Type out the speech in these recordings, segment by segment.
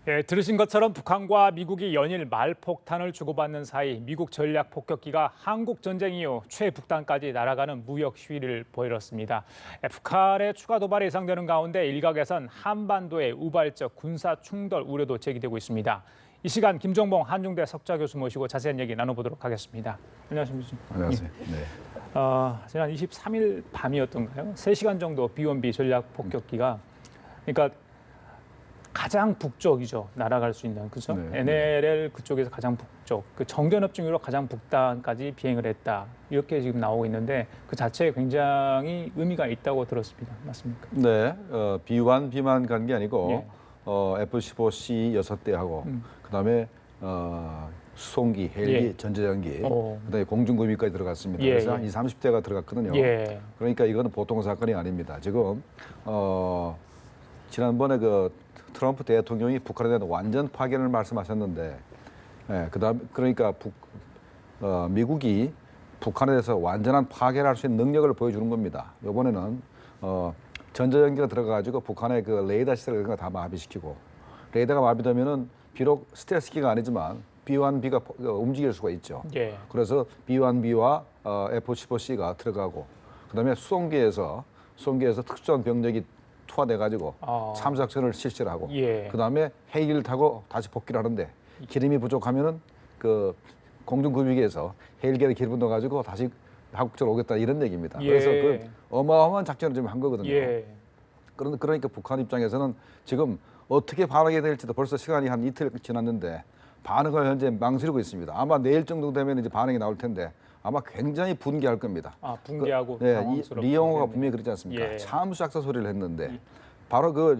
예, 들으신 것처럼 북한과 미국이 연일 말폭탄을 주고받는 사이 미국 전략 폭격기가 한국 전쟁 이후 최북단까지 날아가는 무역 시위를 벌였습니다. 북한의 추가 도발이 예상되는 가운데 일각에선 한반도의 우발적 군사 충돌 우려도 제기되고 있습니다. 이 시간 김정봉 한중대 석좌 교수 모시고 자세한 얘기 나눠보도록 하겠습니다. 안녕하십니까? 안녕하세요. 네. 지난 23일 밤이었던가요? 3시간 정도 B1B 전략 폭격기가 그러니까 가장 북쪽이죠. 날아갈 수 있는 그죠? 네. NLL 그쪽에서 가장 북쪽, 그 정전협증으로 가장 북단까지 비행을 했다. 이렇게 지금 나오고 있는데 그 자체에 굉장히 의미가 있다고 들었습니다. 맞습니까? 네. B1, B만 간 게 아니고 예. F-15C 6대하고 그다음에 수송기, 헬기, 예. 전자전기, 오. 그다음에 공중구미까지 들어갔습니다. 예, 그래서 예. 한 20, 30대가 들어갔거든요. 예. 그러니까 이거는 보통 사건이 아닙니다. 지금 지난번에 그 트럼프 대통령이 북한에 대한 완전 파견을 말씀하셨는데, 그다음 그러니까 미국이 북한에 대해서 완전한 파괴를 할 수 있는 능력을 보여주는 겁니다. 이번에는 전자전기가 들어가가지고 북한의 그 레이더 시설 같은 거 다 마비시키고, 레이더가 마비되면은 비록 스텔스기가 아니지만 B1B가 움직일 수가 있죠. 예. 그래서 B1B와 F-15C가 들어가고, 그다음에 수송기에서 특수한 병력이 투하돼가지고 참작전을 실시를 하고, 예. 그다음에 헬기를 타고 다시 복귀를 하는데 기름이 부족하면은 그 공중급유기에서 헬기에 기름을 넣어가지고 다시 한국적으로 오겠다 이런 얘기입니다. 예. 그래서 그 어마어마한 작전을 지금 한 거거든요. 예. 그러니까 북한 입장에서는 지금 어떻게 반응이 될지도 벌써 시간이 한 이틀 지났는데 반응을 현재 망설이고 있습니다. 아마 내일 정도 되면 이제 반응이 나올 텐데 아마 굉장히 분개할 겁니다. 분개하고 네, 당황스럽고. 리용호가 분명히 그러지 않습니까? 예. 참수작사 소리를 했는데 바로 그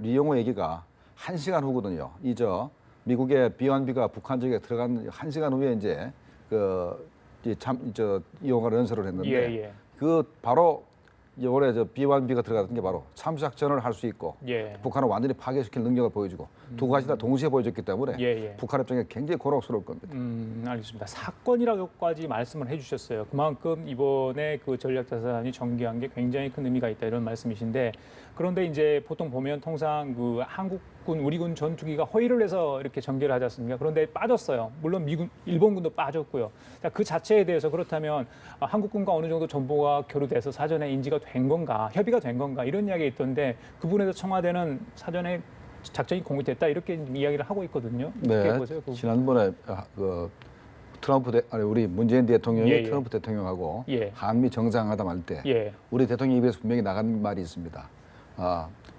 리용호 얘기가 1시간 후거든요. 미국의 B1B가 북한 지역에 들어간 1시간 후에 이제 리용호가 연설을 했는데 예. 그 바로 올해 B1B가 들어갔던 게 바로 참수작전을 할 수 있고 예. 북한을 완전히 파괴시킬 능력을 보여주고 두 가지 다 동시에 보여줬기 때문에 예. 북한 입장에 굉장히 곤혹스러울 겁니다. 알겠습니다. 사건이라고까지 말씀을 해주셨어요. 그만큼 이번에 그 전략자산이 전개한 게 굉장히 큰 의미가 있다 이런 말씀이신데, 그런데 이제 보통 보면 통상 그 한국군, 우리군 전투기가 허위를 해서 이렇게 전개를 하지 않습니까? 그런데 빠졌어요. 물론 일본군도 빠졌고요. 자, 그 자체에 대해서 그렇다면 한국군과 어느 정도 정보가 교류돼서 사전에 인지가 된 건가, 협의가 된 건가 이런 이야기가 있던데 그 부분에서 청와대는 사전에 작전이 공개됐다 이렇게 이야기를 하고 있거든요. 어떻게 네, 보세요? 지난번에 우리 문재인 대통령이 예. 트럼프 대통령하고 예. 한미 정상회담 할 때 예. 우리 대통령 입에서 분명히 나간 말이 있습니다.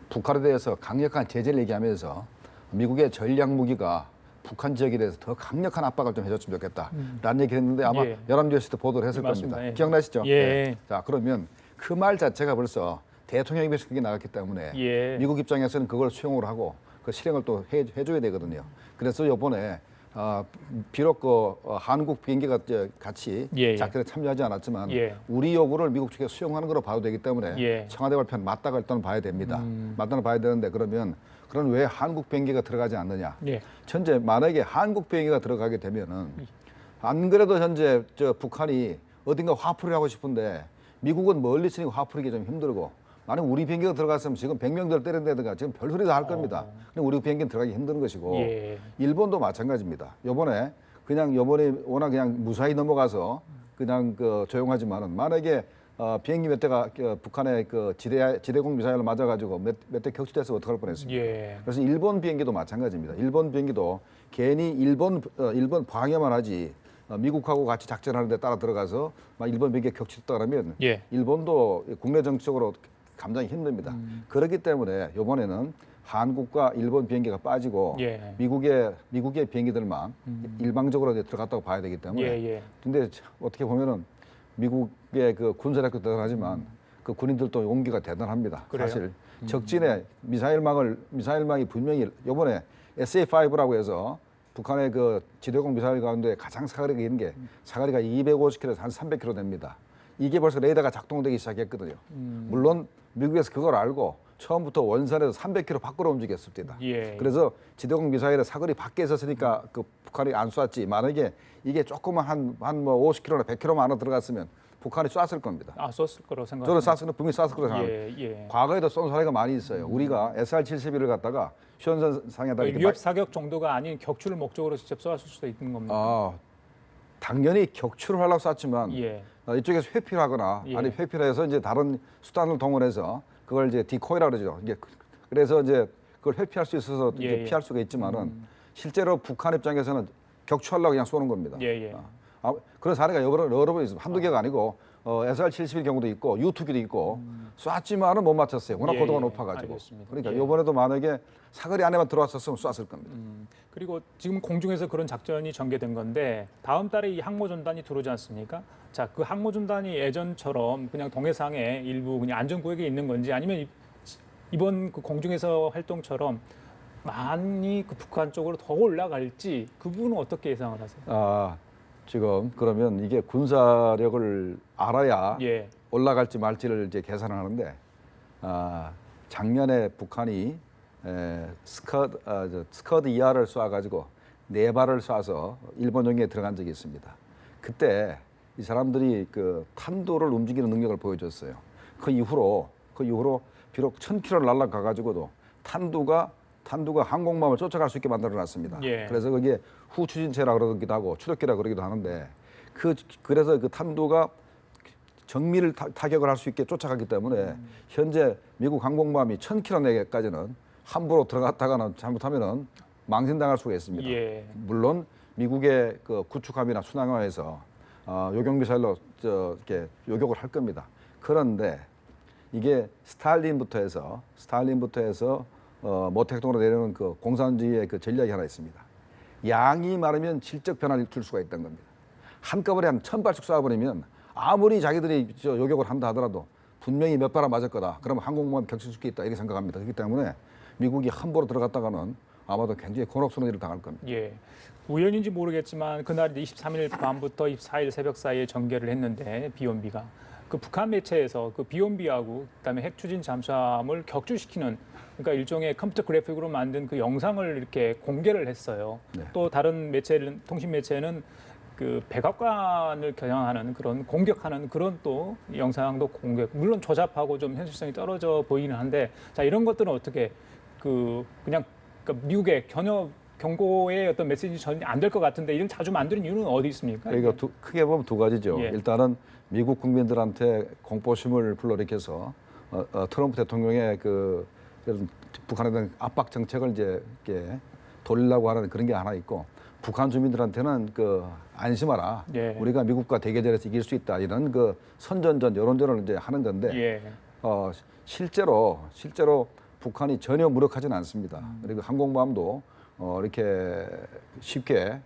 북한에 대해서 강력한 제재를 얘기하면서 미국의 전략 무기가 북한 지역에 대해서 더 강력한 압박을 좀 해줬으면 좋겠다. 라는 얘기를 했는데 아마 예. 연합뉴스도 보도를 했을 맞습니다. 겁니다. 예. 기억나시죠? 예. 네. 자, 그러면 그 말 자체가 벌써 대통령 입에서 그게 나갔기 때문에 예. 미국 입장에서는 그걸 수용을 하고 그 실행을 또 해줘야 되거든요. 그래서 이번에 비록 한국 비행기가 같이 예. 작전에 참여하지 않았지만 예. 우리 요구를 미국 측에 수용하는 거로 봐도 되기 때문에 예. 청와대 발표는 맞다고 일단 봐야 됩니다. 맞다고 봐야 되는데 그럼 왜 한국 비행기가 들어가지 않느냐? 예. 현재 만약에 한국 비행기가 들어가게 되면은 안 그래도 현재 북한이 어딘가 화풀이를 하고 싶은데 미국은 멀리 있으니까 화풀이기 좀 힘들고, 만약 우리 비행기가 들어갔으면 지금 100명들 때린다든가 지금 별소리 다 할 겁니다. 근데 우리 비행기는 들어가기 힘든 것이고, 예. 일본도 마찬가지입니다. 요번에 워낙 그냥 무사히 넘어가서 그냥 조용하지만은 만약에 비행기 몇 대가 북한의 지대공 미사일을 맞아가지고 몇 대 격추돼서 어떡할 뻔했습니까? 예. 그래서 일본 비행기도 마찬가지입니다. 일본 비행기도 괜히 일본 방해만 하지 미국하고 같이 작전하는 데 따라 들어가서 일본 비행기가 격추됐다 그러면 예. 일본도 국내 정치적으로 감당이 힘듭니다. 그렇기 때문에 이번에는 한국과 일본 비행기가 빠지고 예. 미국의 비행기들만 일방적으로 들어갔다고 봐야 되기 때문에. 예. 근데 어떻게 보면은 미국의 그 군사력도 대단하지만 그 군인들도 용기가 대단합니다. 그래요? 사실 적진에 미사일망이 분명히 이번에 SA-5라고 해서 북한의 그 지대공 미사일 가운데 가장 사거리가 있는 게 사거리가 250km에서 한 300km 됩니다. 이게 벌써 레이더가 작동되기 시작했거든요. 물론 미국에서 그걸 알고 처음부터 원산에서 300km 밖으로 움직였습니다. 예. 그래서 지대공 미사일의 사거리 밖에 있었으니까 그 북한이 안 쐈지. 만약에 이게 조금만 한 50km나 100km만 안으로 들어갔으면 북한이 쐈을 겁니다. 썼을 거라고 저는 생각합니다. 쐈을 분명히 쐈을 거라고 생각합니다. 예. 과거에도 쏜 사례가 많이 있어요. 우리가 SR-71을 갖다가 휴전선상에다 이렇게 위협 사격 정도가 아닌 격추를 목적으로 직접 쏘았을 수도 있는 겁니다. 당연히 격추를 하려고 쐈지만 예. 이쪽에서 회피를 하거나 예. 아니 회피를 해서 이제 다른 수단을 동원해서 그걸 이제 디코이라 그러죠. 이게 그래서 이제 그걸 회피할 수 있어서 이제 예. 피할 수가 있지만은 실제로 북한 입장에서는 격추하려고 그냥 쏘는 겁니다. 예. 그런 사례가 여러 번 있습니다. 한두 개가 아니고 SR-71 경우도 있고 U2B도 있고 쐈지만은 못 맞췄어요. 워낙 예, 고도가 예. 높아가지고. 알겠습니다. 그러니까 예. 이번에도 만약에 사거리 안에만 들어왔었으면 쐈을 겁니다. 그리고 지금 공중에서 그런 작전이 전개된 건데 다음 달에 이 항모전단이 들어오지 않습니까? 자, 그 항모전단이 예전처럼 그냥 동해상에 일부 그냥 안전구역에 있는 건지 아니면 이번 그 공중에서 활동처럼 많이 그 북한 쪽으로 더 올라갈지 그 부분은 어떻게 예상을 하세요? 지금 그러면 이게 군사력을 알아야 예. 올라갈지 말지를 이제 계산하는데 작년에 북한이 스커드 이하를 쏴가지고 4발을 쏴서 일본 영해에 들어간 적이 있습니다. 그때 이 사람들이 그 탄도를 움직이는 능력을 보여줬어요. 그 이후로 비록 1000km를 날아가가지고도 탄두가 항공모함을 쫓아갈 수 있게 만들어놨습니다. 예. 그래서 그게 후추진체라 그러기도 하고 추적기라 그러기도 하는데 그래서 그 탄두가 정밀 타격을 할 수 있게 쫓아가기 때문에 현재 미국 항공모함이 1000km 내까지는 함부로 들어갔다가는 잘못하면은 망신당할 수가 있습니다. 예. 물론 미국의 그 구축함이나 순항함에서 요격 미사일로 이렇게 요격을 할 겁니다. 그런데 이게 스탈린부터 해서 모택동으로 내려오는 그 공산주의의 그 전략이 하나 있습니다. 양이 많으면 질적 변화를 줄 수가 있다는 겁니다. 한꺼번에 한 1000발씩 쏴버리면 아무리 자기들이 요격을 한다 하더라도 분명히 몇 발은 맞을 거다. 그러면 항공모함 격추시킬 수 있다 이렇게 생각합니다. 그렇기 때문에 미국이 함부로 들어갔다가는 아마도 굉장히 곤혹스러운 일을 당할 겁니다. 예. 우연인지 모르겠지만 그날 23일 밤부터 24일 새벽 사이에 전개를 했는데 비온비가 그 북한 매체에서 그 비온비하고 그다음에 핵 추진 잠수함을 격추시키는 그러니까 일종의 컴퓨터 그래픽으로 만든 그 영상을 이렇게 공개를 했어요. 네. 또 다른 매체는 통신 매체는 그 백악관을 겨냥하는 그런 공격하는 그런 또 영상도 공개. 물론 조잡하고 좀 현실성이 떨어져 보이긴 한데 자 이런 것들은 어떻게 그냥 미국의 경고의 어떤 메시지 전이 안 될 것 같은데 이런 자주 만드는 이유는 어디 있습니까? 그러니까 크게 보면 두 가지죠. 예. 일단은 미국 국민들한테 공포심을 불러일으켜서 트럼프 대통령의 그 북한에 대한 압박 정책을 이제 이렇게 돌리려고 하는 그런 게 하나 있고 북한 주민들한테는 안심하라. 예. 우리가 미국과 대결에서 이길 수 있다. 이런 그 선전전 여론전을 이제 하는 건데 예. 실제로 북한이 전혀 무력하지는 않습니다. 그리고 항공모함도 이렇게 쉽게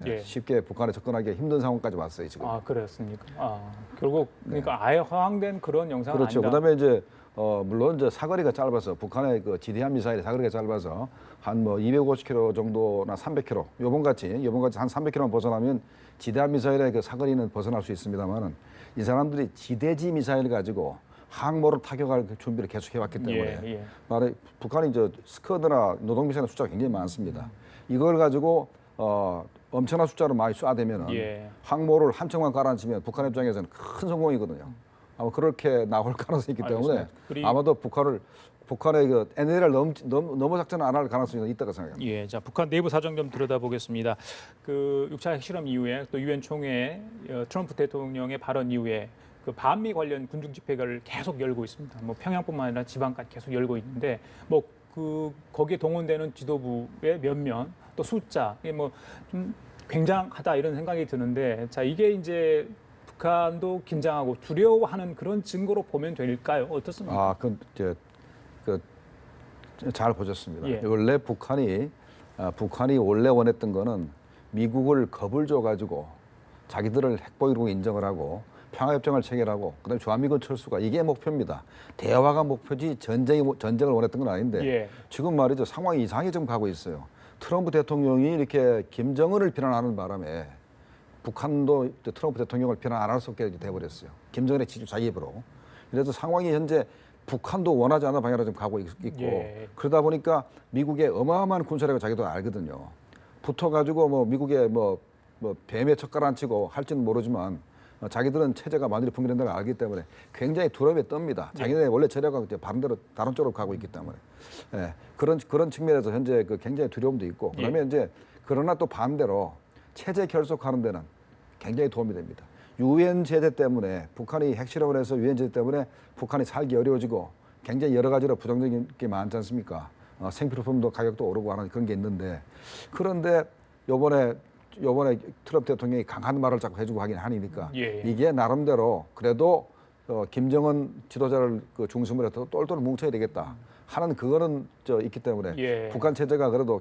북한에 접근하기 힘든 상황까지 왔어요 지금. 그렇습니까? 결국 그러니까 아예 허황된 그런 영상은 그렇죠. 아니다. 그다음에 이제 물론 이제 사거리가 짧아서 북한의 그 지대함 미사일의 사거리가 짧아서 한 250km 정도나 300km 요번 같이 한 300km만 벗어나면 지대함 미사일의 그 사거리는 벗어날 수 있습니다만은 이 사람들이 지대지 미사일 가지고 항모를 타격할 준비를 계속 해왔기 때문에 말해 북한이 이제 스커드나 노동 미사일 숫자가 굉장히 많습니다. 이걸 가지고 엄청난 숫자로 많이 쏴대면은 항모를 한 척만 깔아앉히면 북한 입장에서는 큰 성공이거든요. 아마 그렇게 나올 가능성이 있기 때문에 아마도 북한의 그 NLL 넘어 작전을 안 할 가능성이 있다고 생각합니다. 예, 자 북한 내부 사정 좀 들여다보겠습니다. 그 6차 핵실험 이후에 또 유엔 총회 트럼프 대통령의 발언 이후에 그 반미 관련 군중 집회를 계속 열고 있습니다. 뭐 평양뿐만 아니라 지방까지 계속 열고 있는데 거기에 동원되는 지도부의 면면 또 숫자 이게 좀 굉장하다 이런 생각이 드는데 자 이게 이제 북한도 긴장하고 두려워하는 그런 증거로 보면 될까요? 어떻습니까? 잘 보셨습니다. 원래 북한이 원래 원했던 거는 미국을 겁을 줘가지고 자기들을 핵보유로 인정을 하고 평화협정을 체결하고 그다음에 주한미군 철수가 이게 목표입니다. 대화가 목표지 전쟁을 원했던 건 아닌데 지금 말이죠. 상황이 이상하게 좀 가고 있어요. 트럼프 대통령이 이렇게 김정은을 비난하는 바람에 북한도 트럼프 대통령을 비난 안 할 수 없게 돼버렸어요. 김정은의 지주 자기 입으로. 그래서 상황이 현재 북한도 원하지 않는 방향으로 좀 가고 있고 그러다 보니까 미국의 어마어마한 군사력을 자기도 알거든요. 붙어가지고 미국의 뱀에 젓갈 안 치고 할지는 모르지만 자기들은 체제가 완전히 붕괴된다는 걸 알기 때문에 굉장히 두려움에 떱니다. 자기네 원래 체제가 이제 반대로 다른 쪽으로 가고 있기 때문에 그런 측면에서 현재 굉장히 두려움도 있고 그다음에 이제 그러나 또 반대로 체제 결속하는 데는 굉장히 도움이 됩니다. 유엔 제재 때문에 북한이 핵실험을 해서 유엔 제재 때문에 북한이 살기 어려워지고 굉장히 여러 가지로 부정적인 게 많지 않습니까? 생필품도 가격도 오르고 하는 그런 게 있는데 그런데 요번에 트럼프 대통령이 강한 말을 자꾸 해주고 하긴 하니까 이게 나름대로 그래도 김정은 지도자를 중심으로 해서 똘똘 뭉쳐야 되겠다 하는 그거는 있기 때문에 북한 체제가 그래도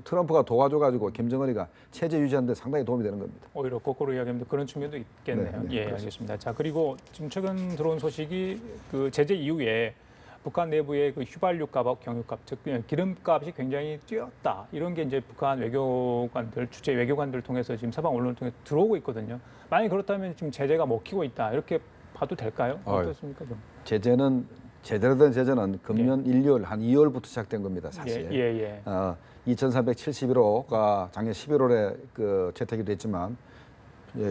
트럼프가 도와줘가지고 김정은이가 체제 유지하는 데 상당히 도움이 되는 겁니다. 오히려 거꾸로 이야기하면 그런 측면도 있겠네요. 알겠습니다. 자, 그리고 지금 최근 들어온 소식이 그 제재 이후에 북한 내부의 그 휘발유값하고 경유값, 즉 기름값이 굉장히 뛰었다. 이런 게 이제 북한 외교관들, 주재 외교관들 통해서 지금 서방 언론을 통해 들어오고 있거든요. 만약 그렇다면 지금 제재가 먹히고 있다. 이렇게 봐도 될까요? 어떻습니까? 좀? 제재는 제대로 된 제재는 금년 1월 한 2월부터 시작된 겁니다. 사실. 2,371호가 작년 11월에 채택이 됐지만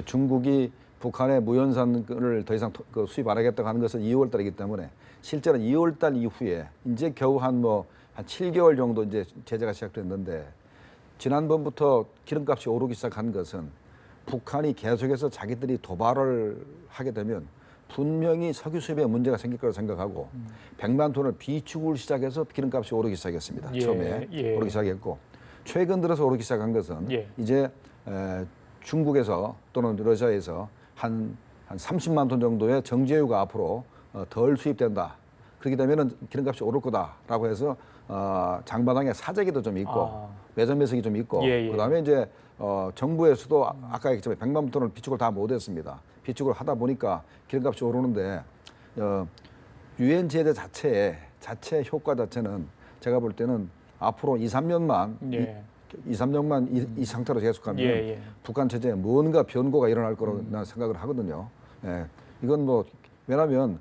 중국이 북한의 무연산을 더 이상 수입 안 하겠다고 하는 것은 2월 달이기 때문에 실제로 2월 달 이후에 이제 겨우 한 7개월 정도 이제 제재가 시작됐는데 지난번부터 기름값이 오르기 시작한 것은 북한이 계속해서 자기들이 도발을 하게 되면 분명히 석유 수입에 문제가 생길 거라고 생각하고 100만 톤을 비축을 시작해서 기름값이 오르기 시작했습니다. 처음에 오르기 시작했고 최근 들어서 오르기 시작한 것은 이제 중국에서 또는 러시아에서 한 30만 톤 정도의 정제유가 앞으로 덜 수입된다. 그렇게 되면은 기름값이 오를 거다라고 해서 장바닥에 사재기도 좀 있고 매점 매석이 좀 있고 그다음에 이제 정부에서도 아까 얘기했지만 100만 톤을 비축을 다 못했습니다. 비축을 하다 보니까 기름값이 오르는데 유엔 제재 자체 효과 자체는 제가 볼 때는 앞으로 2, 3년만 이 상태로 계속하면 북한 체제에 뭔가 변고가 일어날 거라고 나는 생각을 하거든요. 이건 왜냐하면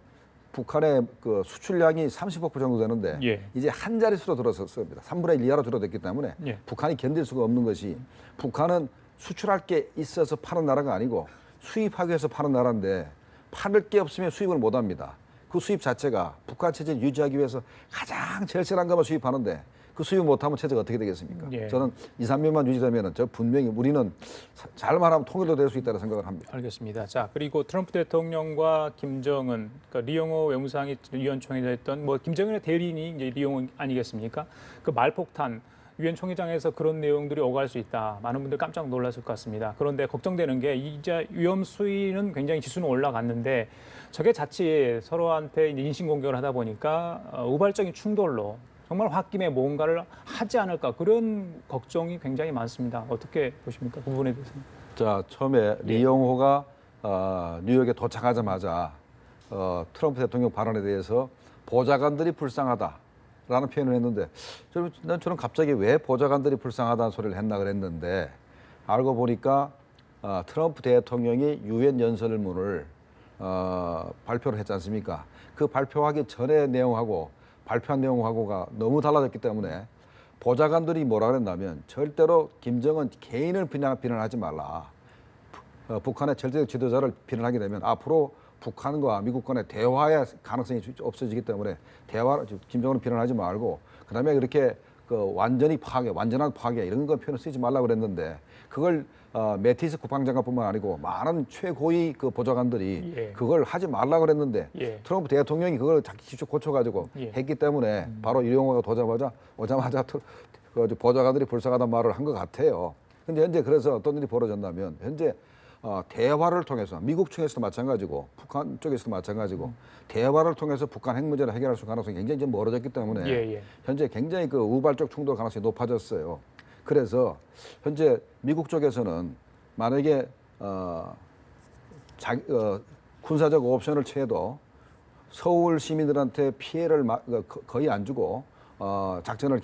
북한의 수출량이 30% 정도 되는데 이제 한 자릿수로 들어섰습니다. 3분의 1 이하로 줄어들기 때문에 북한이 견딜 수가 없는 것이 북한은 수출할 게 있어서 파는 나라가 아니고 수입하기 위해서 파는 나라인데 팔을 게 없으면 수입을 못 합니다. 그 수입 자체가 북한 체제를 유지하기 위해서 가장 제일 센 것만 수입하는데 그 수입 못하면 체제가 어떻게 되겠습니까? 저는 2, 3년만 유지되면 저 분명히 우리는 잘만 하면 통일도 될 수 있다고 생각을 합니다. 알겠습니다. 자, 그리고 트럼프 대통령과 김정은, 그러니까 리용호 외무상이 유엔 총회에서 했던 김정은의 대리인이 이제 리용호 아니겠습니까? 그 말폭탄 유엔 총회장에서 그런 내용들이 오갈 수 있다. 많은 분들 깜짝 놀랐을 것 같습니다. 그런데 걱정되는 게 이제 위험 수위는 굉장히 지수는 올라갔는데 저게 자칫 서로한테 인신 공격을 하다 보니까 우발적인 충돌로 정말 홧김에 뭔가를 하지 않을까 그런 걱정이 굉장히 많습니다. 어떻게 보십니까? 그 부분에 대해서는. 자, 처음에 리용호가 뉴욕에 도착하자마자 트럼프 대통령 발언에 대해서 보좌관들이 불쌍하다라는 표현을 했는데 저는 갑자기 왜 보좌관들이 불쌍하다는 소리를 했나 그랬는데 알고 보니까 트럼프 대통령이 유엔 연설문을 발표를 했지 않습니까? 그 발표하기 전의 내용하고 발표한 내용하고가 너무 달라졌기 때문에 보좌관들이 뭐라 그랬냐면 절대로 김정은 개인을 비난하지 말라. 북한의 절대적 지도자를 비난하게 되면 앞으로 북한과 미국 간의 대화의 가능성이 없어지기 때문에 김정은을 비난하지 말고 그다음에 그렇게 완전한 파괴 이런 거 표현을 쓰지 말라고 그랬는데 그걸 매티스 국방장관뿐만 아니고 많은 최고위 보좌관들이 그걸 하지 말라고 그랬는데 트럼프 대통령이 그걸 자기 직접 고쳐가지고 했기 때문에 바로 이용호가 오자마자 보좌관들이 불쌍하다는 말을 한 것 같아요. 근데 현재 그래서 어떤 일이 벌어졌냐면 현재 대화를 통해서 미국 측에서도 마찬가지고 북한 쪽에서도 마찬가지고 대화를 통해서 북한 핵 문제를 해결할 수 있는 가능성이 굉장히 좀 멀어졌기 때문에 현재 굉장히 우발적 충돌 가능성이 높아졌어요. 그래서 현재 미국 쪽에서는 만약에 군사적 옵션을 취해도 서울 시민들한테 피해를 거의 안 주고 작전을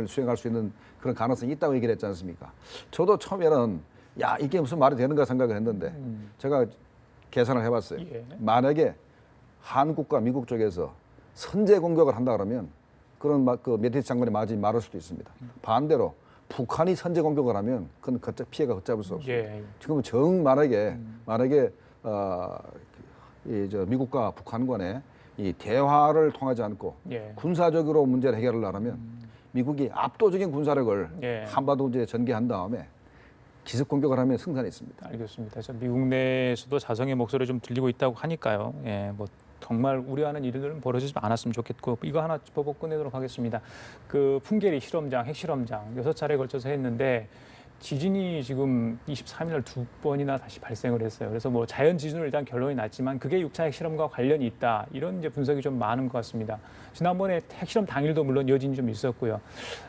수행할 수 있는 그런 가능성이 있다고 얘기를 했지 않습니까? 저도 처음에는 야 이게 무슨 말이 되는가 생각을 했는데 제가 계산을 해봤어요. 만약에 한국과 미국 쪽에서 선제 공격을 한다 그러면 그런 매티스 장관이 맞지 말을 수도 있습니다. 반대로 북한이 선제 공격을 하면 그건 피해가 걷잡을 수 없어요. 예. 지금은 만약에 저 미국과 북한 간에 이 대화를 통하지 않고 예. 군사적으로 문제를 해결하려면 미국이 압도적인 군사력을 예. 한반도에 전개한 다음에 기습 공격을 하면 승산이 있습니다. 알겠습니다. 미국 내에서도 자성의 목소리 좀 들리고 있다고 하니까요. 예, 뭐 정말 우려하는 일들은 벌어지지 않았으면 좋겠고 이거 하나 짚어보고 끝내도록 하겠습니다. 그 풍계리 실험장, 핵실험장 6차례에 걸쳐서 했는데 지진이 지금 23일 날 2번이나 다시 발생을 했어요. 그래서 뭐 자연 지진으로 일단 결론이 났지만 그게 6차 핵실험과 관련이 있다. 이런 이제 분석이 좀 많은 것 같습니다. 지난번에 핵실험 당일도 물론 여진이 좀 있었고요.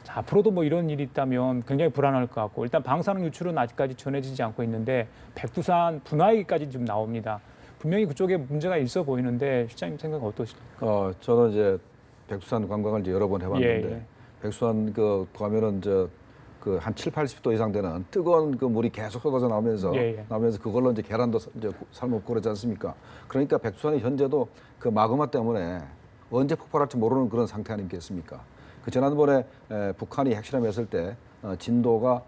자, 앞으로도 뭐 이런 일이 있다면 굉장히 불안할 것 같고 일단 방사능 유출은 아직까지 전해지지 않고 있는데 백두산 분화기까지 좀 나옵니다. 분명히 그쪽에 문제가 있어 보이는데 실장님 생각은 어떠십니까? 저는 이제 백두산 관광을 이제 여러 번 해봤는데 예. 백두산 가면은 한 7, 80도 이상 되는 뜨거운 그 물이 계속 쏟아져 나오면서 그걸로 이제 계란도 이제 삶고 그러지 않습니까? 그러니까 백두산이 현재도 그 마그마 때문에 언제 폭발할지 모르는 그런 상태 아니겠습니까? 그 지난번에 북한이 핵실험했을 때 진도가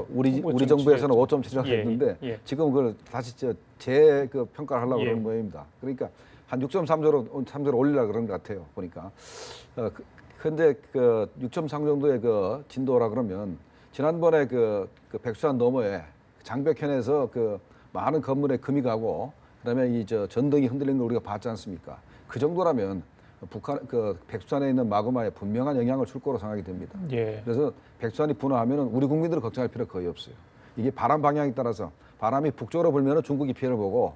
우리 정부에서는 5.7이라고 했는데 지금 그걸 다시 그 평가를 하려고 그러는 모양입니다. 그러니까 한 6.3조로 올리려고 그러는 것 같아요. 보니까. 근데 그 6.3 정도의 그 진도라 그러면 지난번에 그 백두산 너머에 장벽현에서 그 많은 건물에 금이 가고 그다음에 이 전등이 흔들리는 걸 우리가 봤지 않습니까? 그 정도라면 백두산에 있는 마그마에 분명한 영향을 줄 거로 생각이 됩니다. 예. 그래서 백두산이 분화하면은 우리 국민들은 걱정할 필요가 거의 없어요. 이게 바람 방향에 따라서 바람이 북쪽으로 불면은 중국이 피해를 보고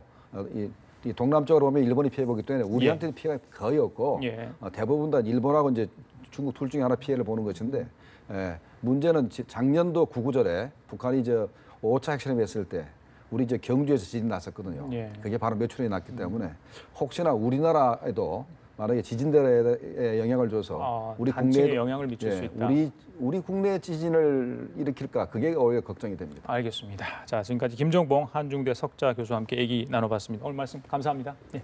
이 동남쪽으로 오면 일본이 피해 보기 때문에 우리한테는 피해가 거의 없고 대부분 다 일본하고 이제 중국 둘 중에 하나 피해를 보는 것인데 문제는 작년도 9.9절에 북한이 5차 핵실험 했을 때 우리 경주에서 지진 났었거든요. 그게 바로 며칠이 났기 때문에 혹시나 우리나라에도 만약에 지진들에 영향을 줘서 우리 국내에 영향을 미칠 수 있다. 우리 국내 지진을 일으킬까 그게 오히려 걱정이 됩니다. 알겠습니다. 자, 지금까지 김정봉 한중대 석좌 교수와 함께 얘기 나눠봤습니다. 오늘 말씀 감사합니다. 예.